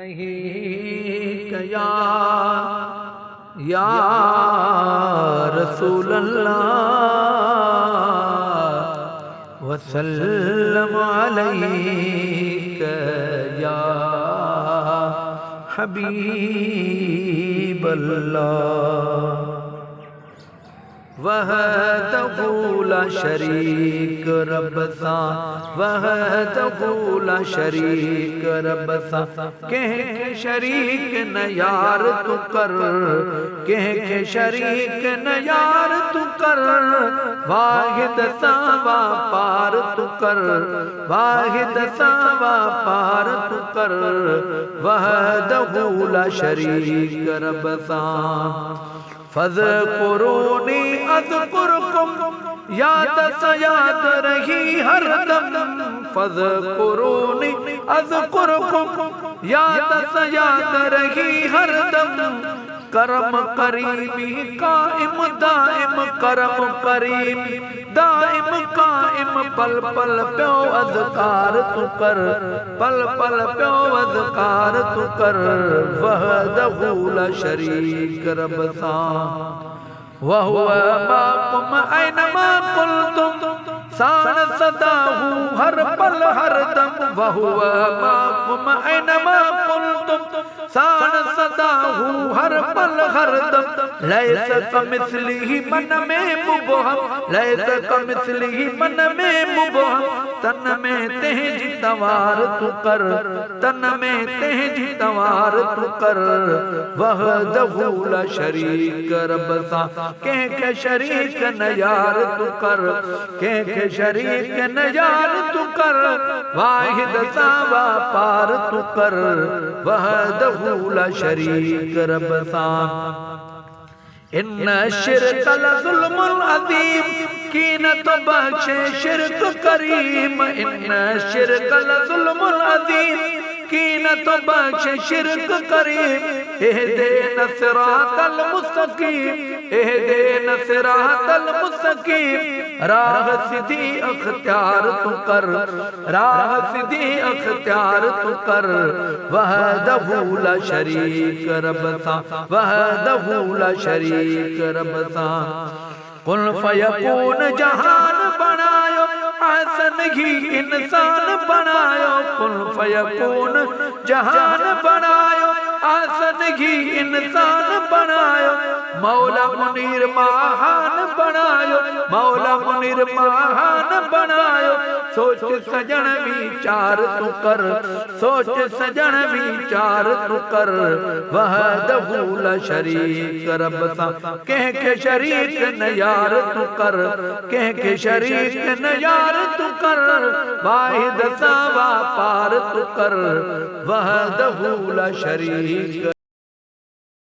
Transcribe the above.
یا رسول اللہ وسلم علیک یا حبیب اللہ وحدہ لا شریک رب سا وحدہ لا شریک رب سا کہہ کے شریک نہ یار تو کر کہہ کے شریک نہ یار تو کر واحد ساوا پار تو کر واحد ساوا پار تو کر وحدہ لا شریک رب سا فذکرونی اذکرکم یاد سے یاد رہی ہر دم فذکرونی اذکرکم یاد سے یاد رہی ہر دم کرم کریمی قائم دائم کرم کریمی دائم قائم پل پل پیو اذکار تو کر پل پل پیو اذکار تو کر وحدہ لا شریک رب سا وہو معکم اینما قلتم سان صداہ ہر پل ہر دم وہو معکم اینما قلتم سان صداہ ہر پل ہر دم لیس کمثلہ من میں مبہم لیس کمثلہ من میں مبہم تن میں تہج توار تو کر تن میں تہج توار تو کر وحدہ لا شریک رب سا کہہ کے شریک نہ یار تو کر کہہ کے شریک نہ یار تو کر واحد ساوا پار تو کر وحدہ لا شریک رب سا ان شرک لظلم عظیم کینت بخش شرک کریم ان شرک لظلم عظیم کینت بخش شرک کریم اہدنا صراط المستقیم اہدنا صراط المستقیم راہ سیدھی اختیار تو کر راہ سیدھی اختیار تو کر وحدہ لا شریک رب سا وحدہ لا شریک رب سا قل فیکون جہان بنایو احسن ہی انسان بنایو قل فیکون جہان بنایو احسن ہی انسان بنایو مولا منیر ماہان بنایو مولا منیر ماہان بنایو سوچ سجن ویچار تو کر سوچ سجن ویچار تو کر وحدہ لا شریک رب سا کہہ کے شریک نہ یار تو کر کہہ کے شریک نہ یار تو کر واحد ساوا پار تو کر وحدہ لا شریک